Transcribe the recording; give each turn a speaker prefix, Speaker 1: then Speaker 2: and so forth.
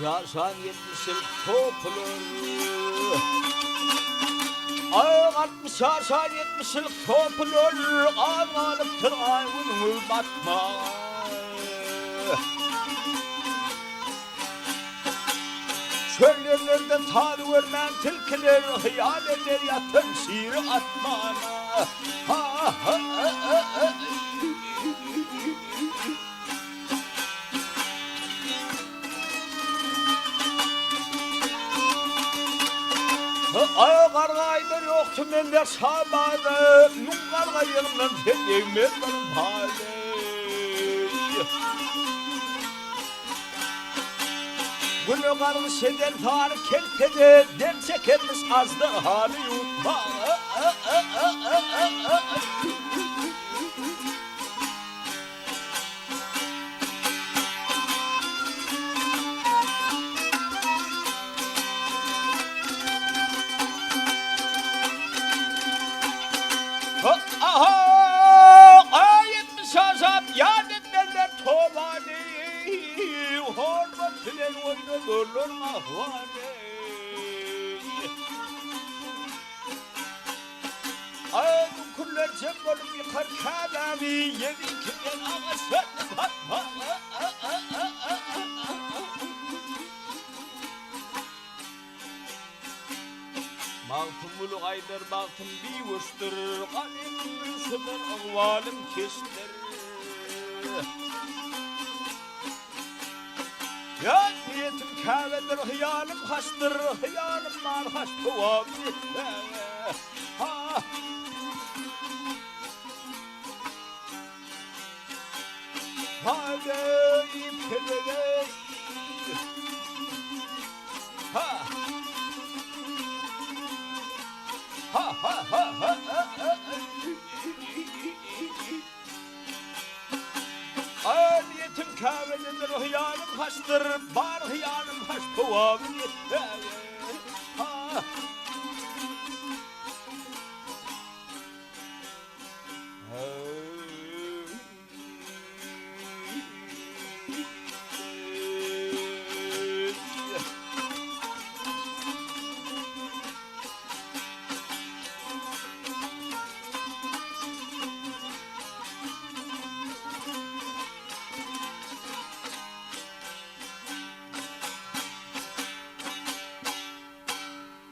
Speaker 1: yaşan 70 yıl toplu. Ay 60 yaşan 70 yıl toplu. Ağlanıptır ayvın batma. Çöllerde tar vermen tilkiler, hıyal eder yatın şiiri atmana. Ha ha ha ha. Ay kargaydır yoktu mende şabadı, nun kargayırından teyemez benim hali. Gülü kargı seden tarih keltede, dert çekermiş azdı hali yutma. Aha, ayetmiş azap, yadetlerler tovani, hormatlar oynanırlar mahvani. Ayetun kuller cembolum yıkar kalami, yedin kimden ağaçlar batma. Mağtım bulu aydır, mağtım bir vurştur, kalemim gülsümün ağvalım kestir. Ya niyetim kahvedir, hıyalim haştır, hıyalim marhaş tuvam yeter. Ha! Hadi ipede. Ha! Ha ha ha ha ha. Niyetim kahvedendir, hıyanım haştır, bar hıyanım haş tuvam yeter.